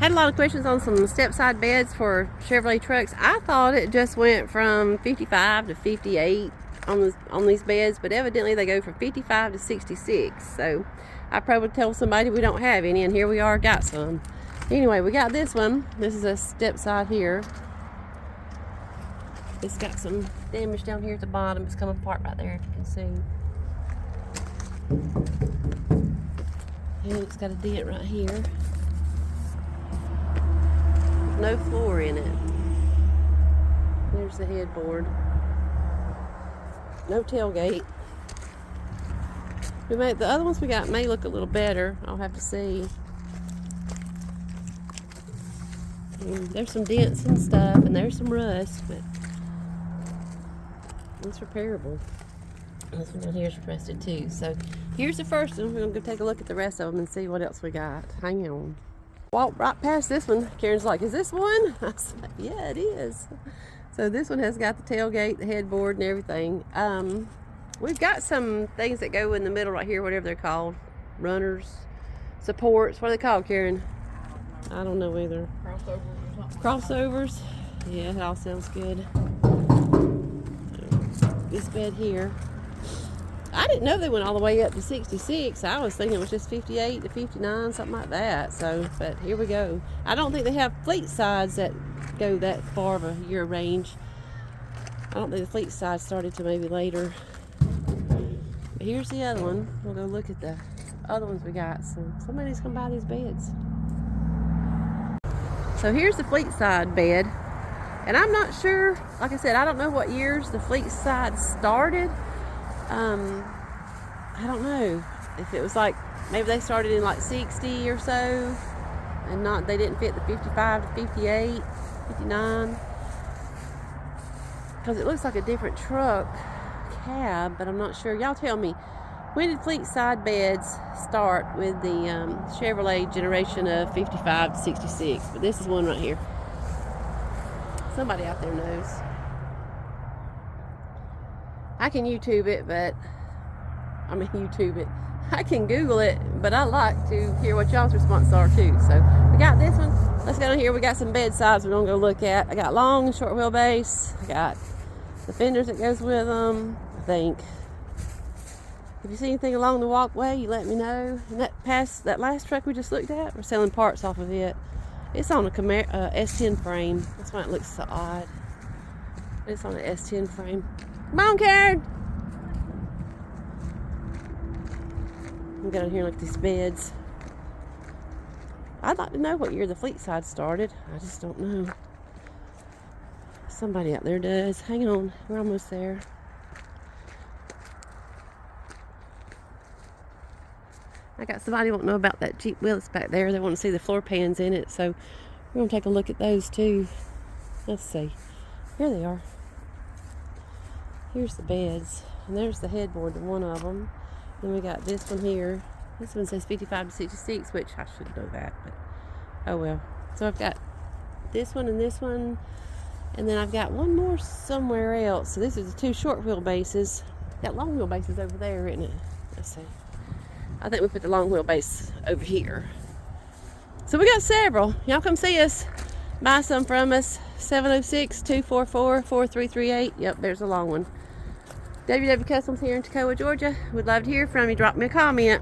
Had a lot of questions on some step side beds for Chevrolet trucks. I thought it just went from 55 to 58 on these beds, but evidently they go from 55 to 66. So I probably would tell somebody we don't have any, and here we are, got some. Anyway, we got this one. This is a step side here. It's got some damage down here at the bottom. It's coming apart right there, if you can see. And it's got a dent right here. No floor in it. There's the headboard. No tailgate. The other ones we got may look a little better. I'll have to see. And there's some dents and stuff, and there's some rust, but it's repairable. This one down here is rusted too. So here's the first one. We're gonna go take a look at the rest of them and see what else we got. Hang on. Walked right past this one. Karen's like, "Is this one?" I said, "Yeah, it is." So this one has got the tailgate, the headboard, and everything. We've got some things that go in the middle right here, whatever they're called. Runners, supports. What are they called, Karen? I don't know either. Crossovers or something. Crossovers. Yeah, it all sounds good. This bed here. I didn't know they went all the way up to 66. I was thinking it was just 58 to 59, something like that. So, but here we go. I don't think they have fleet sides that go that far of a year range. I don't think the fleet side started till maybe later. But here's the other one. We'll go look at the other ones we got. So somebody's gonna buy these beds. So here's the fleet side bed. And I'm not sure, like I said, I don't know what years the fleet side started. I don't know if it was like, maybe they started in like 60 or so, and they didn't fit the 55 to 58, 59. Because it looks like a different truck cab, but I'm not sure. Y'all tell me, when did fleet side beds start with the Chevrolet generation of 55 to 66? But this is one right here. Somebody out there knows. I can YouTube it, but I can Google it, but I like to hear what y'all's responses are too. So we got this one. Let's go down here. We got some bed sides we're gonna go look at. I got long and short wheelbase. I got the fenders that goes with them, I think. If you see anything along the walkway, you let me know. And that last truck we just looked at, we're selling parts off of it. It's on a S10 frame. That's why it looks so odd. It's on an S10 frame. Come on, Karen. We'll go down here and look at these beds. I'd like to know what year the fleet side started. I just don't know. Somebody out there does. Hang on, we're almost there. I got somebody wanting to know about that Jeep wheel that's back there. They want to see the floor pans in it, so we're going to take a look at those too. Let's see. Here they are. Here's the beds, and there's the headboard to one of them. Then we got this one here. This one says 55 to 66, which I should know that, but oh well. So I've got this one, and then I've got one more somewhere else. So this is the two short wheelbases. That long wheelbase is over there, isn't it? Let's see. I think we put the long wheelbase over here. So we got several. Y'all come see us. Buy some from us. 706-244-4338. Yep, there's a long one. WW Kustomz here in Toccoa, Georgia. We'd love to hear from you. Drop me a comment.